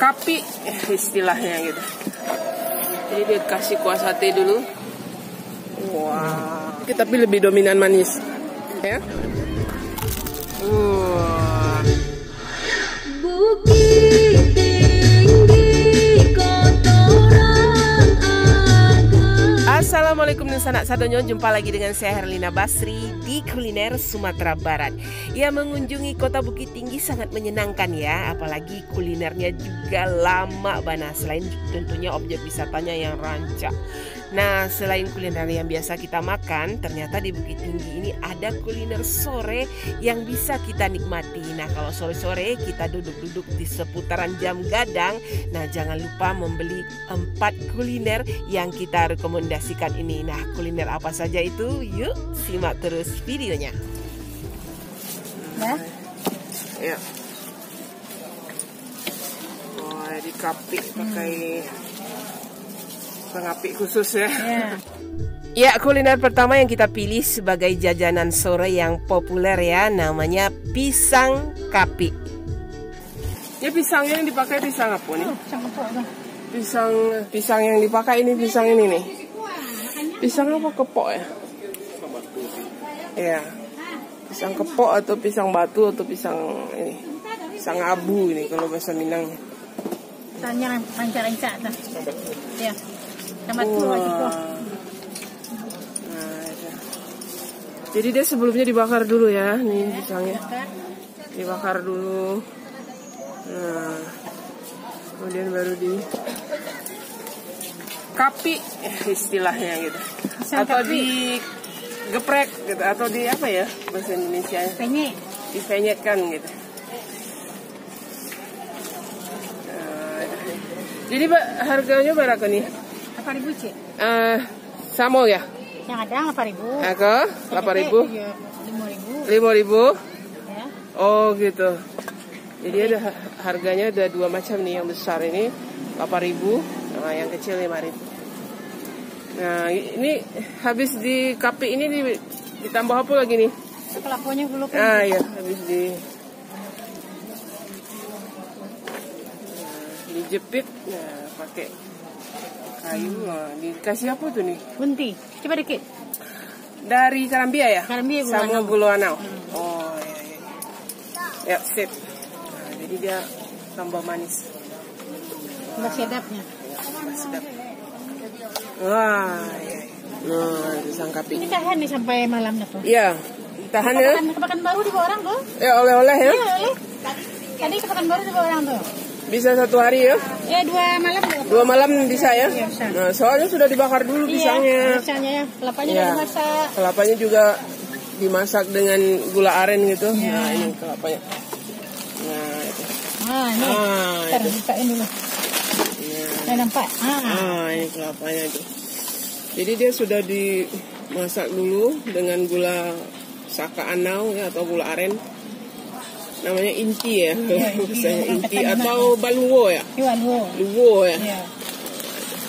kapi istilahnya gitu. Jadi dia kasih kuah sate dulu. Wah, tapi lebih dominan manis, ya. Bukit tinggi kotoran aga. Assalamualaikum dan sanak sadonyo, jumpa lagi dengan saya Herlina Basri di Kuliner Sumatera Barat. Ya, mengunjungi kota Bukit Tinggi sangat menyenangkan ya, apalagi kulinernya juga lama bana, selain tentunya objek wisatanya yang rancak. Nah, selain kuliner yang biasa kita makan, ternyata di Bukit Tinggi ini ada kuliner sore yang bisa kita nikmati. Nah, kalau sore-sore kita duduk-duduk di seputaran Jam Gadang, nah jangan lupa membeli 4 kuliner yang kita rekomendasikan ini. Nah, kuliner apa saja itu? Yuk, simak terus videonya. Ya. Oh, di kapi pakai pengapi khusus ya. Ya, kuliner pertama yang kita pilih sebagai jajanan sore yang populer ya, namanya pisang kapi. Ya, pisangnya yang dipakai pisang apa nih? Pisang yang dipakai ini pisang ini nih. Pisang apa, kepok ya? Ya. Pisang kepok atau pisang batu atau pisang ini. Pisang abu ini kalau bahasa Minang. Tanya ranca-ranca dah. Ya. Nah, jadi dia sebelumnya dibakar dulu ya, nih pisangnya dibakar dulu. Nah, kemudian baru di kapi istilahnya gitu, atau di geprek gitu, atau di apa ya bahasa Indonesia? Penyet. Dipenyetkan gitu. Jadi harganya berapa nih? 8.000 cik. Sama ya? Yang ada 8.000. Aku 8.000. 5.000. 5.000. Ya. Oh gitu. Jadi ada harganya ada 2 macam nih, yang besar ini 8.000, nah yang kecil 5.000. Nah ini habis di kapi ini ditambah apa lagi nih? Kelakuannya dulu kan. Ah ya, habis dijepit, nah pakai kayu. Nah, dikasih apa tuh nih? Bunti. Coba dikit. Dari Karambia ya? Karambia sama gula anau. Oh iya, iya. Ya, sip. Nah, jadi dia tambah manis. Tambah sedapnya. Ya, sedap. Wah, iya. Nah, pisang kapi. Ini tahan nih sampai malam dah tuh. Iya, tahan ya. Kepakan baru di bawah orang tuh. Ya, oleh-oleh ya. Iya, oleh. Tadi kepakan baru di bawah orang tuh. Bisa 1 hari ya? Ya, 2 malam. 2 malam bisa ya? Iya, bisa. Nah, soalnya sudah dibakar dulu pisangnya. Iya, pisangnya ya. Kelapanya Ya. udah dimasak. Kelapanya juga dimasak dengan gula aren gitu. Ya. Nah, ini kelapanya. Nah, itu. Nah, ini. Ntar itu. bukain dulu. Ya. Nah, nampak. Ini kelapanya tuh. Jadi dia sudah dimasak dulu dengan gula saka anau ya, atau gula aren. Namanya inti ya, misalnya inti atau baluwo ya. Iya, Luwo ya. Iya.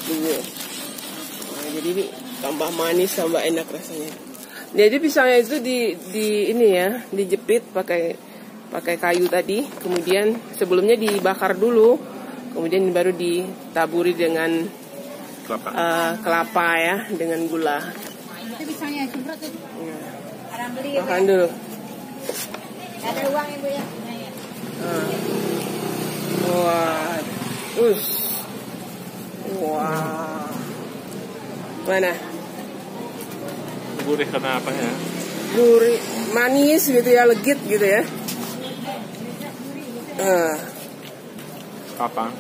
Luwo. Nah, jadi ini tambah manis, tambah enak rasanya. Jadi pisangnya itu di ini ya, dijepit pakai kayu tadi, kemudian sebelumnya dibakar dulu, kemudian baru ditaburi dengan kelapa ya, dengan gula. Itu pisangnya semprot itu. Ya. Makan dulu. Ada uang ibu ya. Wah, wah, mana? Gurih karena apa ya? Gurih, manis gitu ya, legit gitu ya. Apa?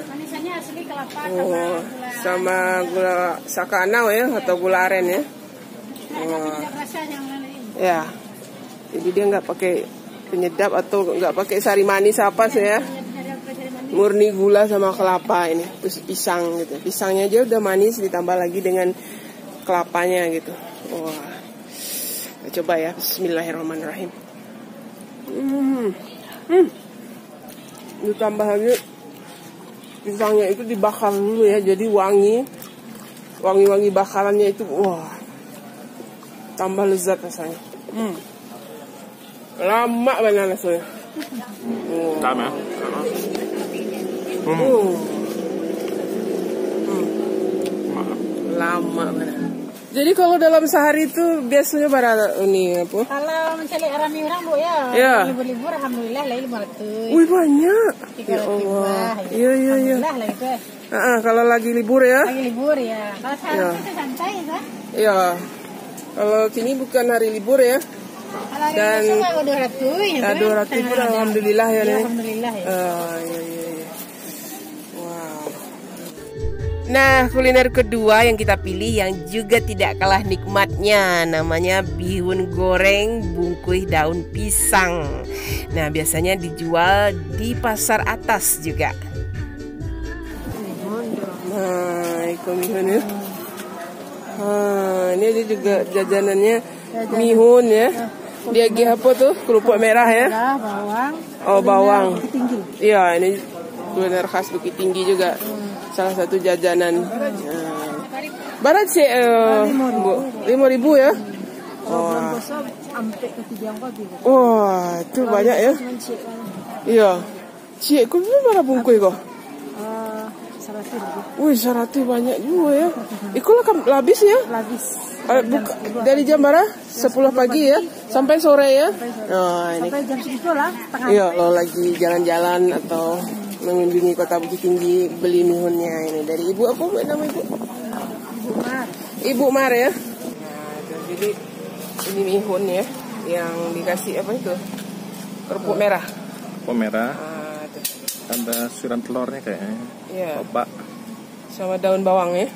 Manisannya asli kelapa Sama gula saka anau ya, atau gula aren ya. rasa yang lain. Ya, jadi dia nggak pakai penyedap atau nggak pakai sari manis apa sih ya. Murni gula sama kelapa ini, terus pisang gitu. Pisangnya aja udah manis, ditambah lagi dengan kelapanya gitu. Wah, kita coba ya. Bismillahirrahmanirrahim. Ditambah lagi pisangnya itu dibakar dulu ya, jadi wangi bakarannya itu, wah, tambah lezat rasanya. Lama banget rasanya. Sama. Lama mana. Jadi kalau dalam sehari itu biasanya berapa ini apa? Kalau mencari rame orang bu ya. Ya. Libur-libur alhamdulillah lah 500. Wih banyak. 300 Ya Allah. ribu. Iya. Alhamdulillah lah itu. Kalau lagi libur ya. Lagi libur ya. Kalau sehari Ya. itu santai ya. Iya. Kalau kini bukan hari libur ya. Kalau hari Dan- biasa nggak 200 ya. 200 pun alhamdulillah ya, Nek. Alhamdulillah ya. Iya. Wow. Nah, kuliner kedua yang kita pilih yang juga tidak kalah nikmatnya, namanya bihun goreng bungkus daun pisang. Nah, biasanya dijual di pasar atas juga. Nah, ikut bihun ya. Ini dia juga jajanannya mihun ya. Dia apa tuh? Kerupuk merah ya. Bawang. Oh, bawang. Tinggi. Iya, ini kuliner khas Bukit Tinggi juga. Salah satu jajanan. Barat sih, Bu. 5.000 ya. Wah. Sampai ke 3 gitu. Wah, itu banyak ya. Iya. Cik, kau berapa bungkus kau? 100 ribu. Wih, 100 banyak juga ya. Ikulah habis ya. Habis. Dari jam berapa? 10 pagi ya, sampai sore ya. Nah, ini. Sampai jam segitu lah. Setengah. Iya, kalau lagi jalan-jalan atau mengunjungi kota Bukit Tinggi, beli mihunnya ini dari ibu apa nama ibu? Ibu Mar. Ibu Mar ya. Nah, jadi ini mihun ya, yang dikasih apa itu? Kerupuk merah. Kerupuk merah. Tuh. Ada siram telurnya kayaknya. Iya. Coba. Sama daun bawang ya.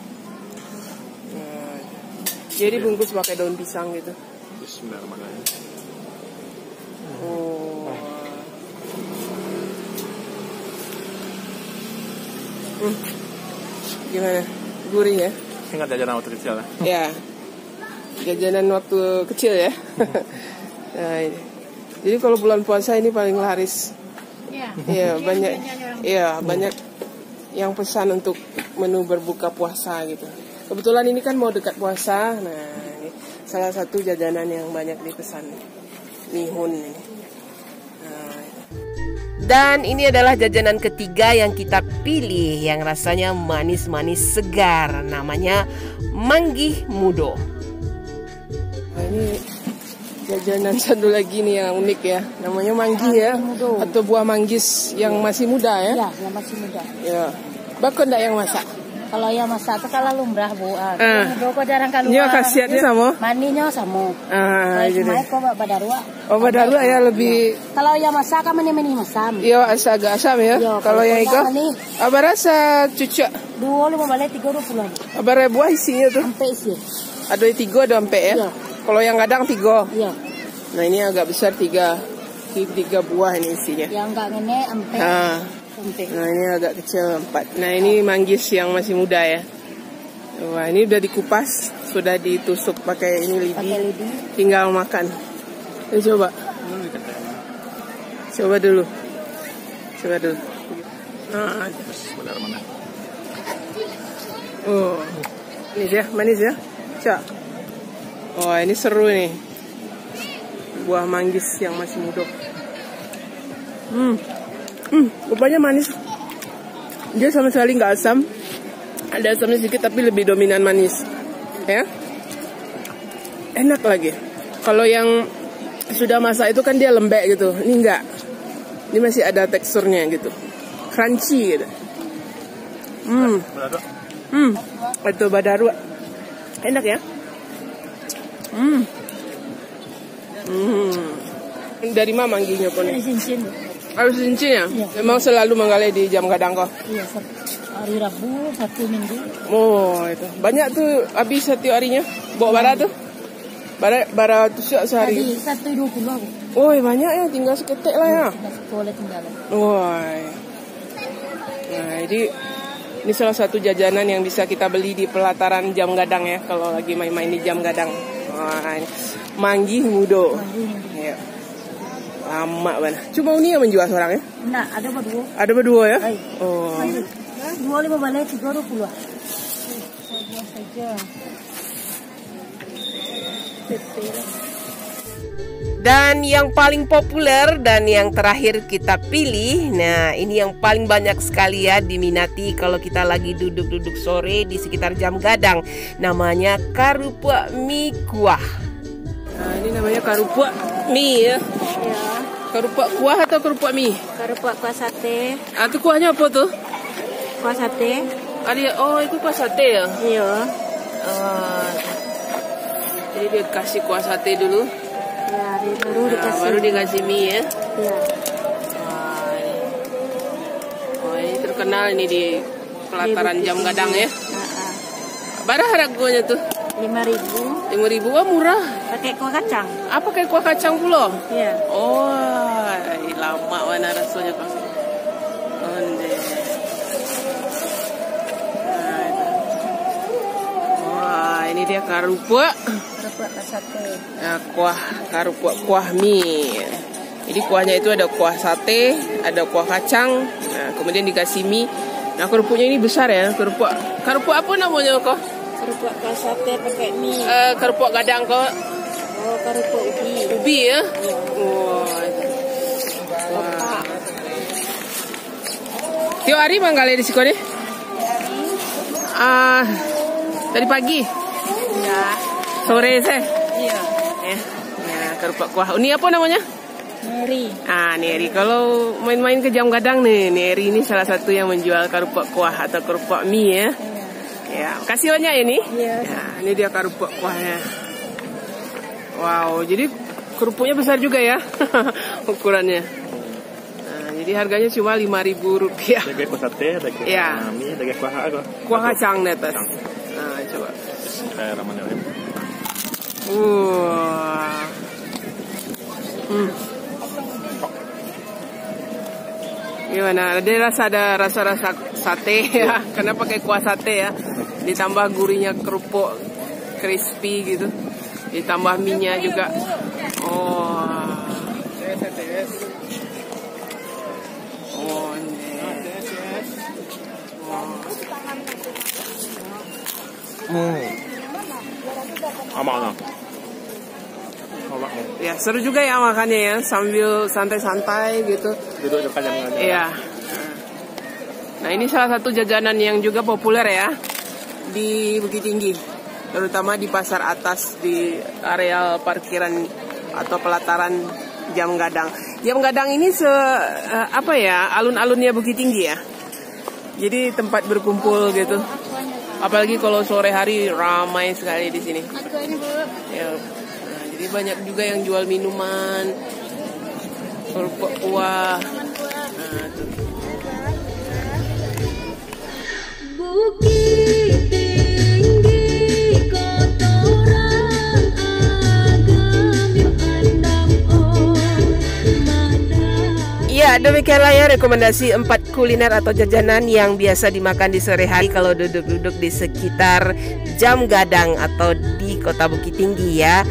Nah, jadi bungkus pakai daun pisang gitu. Bismillahirrahmanirrahim. Oh. Gimana? Gurih ya? Ingat jajanan waktu kecil ya? Ya. Jajanan waktu kecil ya. Nah, ini. Jadi kalau bulan puasa ini paling laris. Iya. Iya, banyak. Iya, banyak yang pesan untuk menu berbuka puasa gitu. Kebetulan ini kan mau dekat puasa. Nah, ini salah satu jajanan yang banyak dipesan. Mihun ini. Nah, dan ini adalah jajanan ketiga yang kita pilih yang rasanya manis-manis segar, namanya manggih mudo. Nah, ini jajanan satu lagi nih yang unik ya, namanya manggih ya, atau buah manggis yang masih muda ya. Iya, yang masih muda. Ya, bakal enggak yang masak? Kalau yang masak itu kalau lumrah bu. Kok jarang keluar. Iya, khasiatnya sama. Maninya sama. Gitu. Cuma kok badarua. Oh, badarua ya lebih. Kalau yang masak kan mani masam. Iya, agak asam ya. Iya, Kalau yang itu, apa rasa cucuk? 2 5 balik 30. Apa buah isinya tuh? Sampai isi. Ada 3 ada 4 ya. Iya. Kalau yang kadang 3. Iya. Nah, ini agak besar 3 buah ini isinya. Yang enggak ngene sampai. Nah, ini agak kecil 4. Nah, ini manggis yang masih muda ya. Wah, ini udah dikupas, sudah ditusuk pakai ini lidi. Pakai lidi. Tinggal makan. Ini coba. Coba dulu. Nah, Bismillahirrahmanirrahim. oh. Ini dia, manis ya. Cak. Oh, ini seru nih. Buah manggis yang masih muda. Rupanya manis. Dia sama sekali nggak asam. Ada asamnya sedikit tapi lebih dominan manis. Ya. Enak lagi. Kalau yang sudah masak itu kan dia lembek gitu. Ini enggak. Ini masih ada teksturnya gitu. Crunchy gitu. Itu badarua. Enak ya. Dari mana manggihnya pun? Dari cincin. Harus cincin ya? Iya. Memang selalu menggali di jam gadang kok? Iya, hari Rabu, Sabtu, Minggu. Oh, itu. Banyak tuh habis setiap harinya. Bawa bara tuh? Bara tusuk sehari. Tadi 120 aku. Oh, banyak ya. Tinggal seketek lah ya. Boleh tinggal. Wah. Nah, ini salah satu jajanan yang bisa kita beli di pelataran jam gadang ya. Kalau lagi main-main di jam gadang. Wah, manggih mudo. Ya. Lama banget. Cuma ini yang menjual seorang ya? Nah, ada berdua. Ada berdua ya? Hai. Oh. 25 balik 30. Saja. Dan yang paling populer dan yang terakhir kita pilih, nah ini yang paling banyak sekali ya diminati kalau kita lagi duduk-duduk sore di sekitar Jam Gadang. Namanya karupua mie kuah. Nah ini namanya karupua mie ya. Ya, Karupua kuah atau karupua mie? karupua kuah sate. Ah, itu kuahnya apa tuh? Kuah sate. Oh itu kuah sate ya? Iya. Jadi dia kasih kuah sate dulu. Ya, baru Nah, dikasih. baru dikasih mie ya. Ya. Ini terkenal ini di pelataran Jam Gadang ya. Heeh. Berapa harganya tuh? 5.000 5.000, wah murah. pakai kuah kacang. Apa kayak kuah kacang pula? Iya. Oh, lama mana rasanya kok. Onde. Nah, itu. Wah, ini dia karupua. Karupua kuah sate. Nah, kuah mie. Jadi kuahnya itu ada kuah sate, ada kuah kacang, nah, kemudian dikasih mie. Nah, kerupuknya ini besar ya, kerupuk apa namanya kok? Karupua kuah sate pakai mie. Kerupuk Gadang kok. Oh, karupua ubi. Ubi ya? Wah. Wah. Tiap hari manggalnya di sini? Dari pagi, Ya. sore saya. Iya. Ya, kerupuk kuah. Ini apa namanya? Meri. Neri. Kalau main-main ke Jam Gadang nih, Neri ini salah satu yang menjual kerupuk kuah atau kerupuk mie ya. Ya, kasih banyak ini. Iya. Ya, ini dia kerupuk kuahnya. Wow, jadi kerupuknya besar juga ya ukurannya. Nah, jadi harganya cuma Rp5.000. Ada kuah sate, ada kuah Iya. mie, ada kuah apa? Kuah kacang di atas. Nah, coba. Kayak ramanya. Wah. Gimana? Dia ada rasa sate ya, karena pakai kuah sate ya. Ditambah gurihnya kerupuk crispy gitu. Ditambah mie-nya juga. Oh. Oh, ini. Aman. Ya seru juga ya makannya ya, sambil santai-santai gitu. Duduk dekat Jam Gadang. Iya. Nah ini salah satu jajanan yang juga populer ya di Bukit Tinggi, terutama di pasar atas di areal parkiran atau pelataran Jam Gadang. Jam Gadang ini alun-alunnya Bukit Tinggi ya. Jadi tempat berkumpul gitu. Apalagi kalau sore hari ramai sekali di sini. Ya. Nah, jadi banyak juga yang jual minuman, kerupuk kuah. Nah, tuh. Bukit Tinggi kotoran agam yuk andam Ya, demikianlah ya rekomendasi 4 kuliner atau jajanan yang biasa dimakan di sore hari kalau duduk-duduk di sekitar Jam Gadang atau di Kota Bukit Tinggi ya.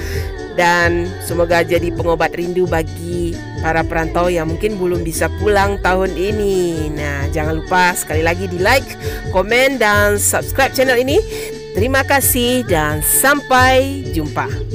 Dan semoga jadi pengobat rindu bagi para perantau yang mungkin belum bisa pulang tahun ini. Nah, jangan lupa sekali lagi di like, komen, dan subscribe channel ini. Terima kasih dan sampai jumpa.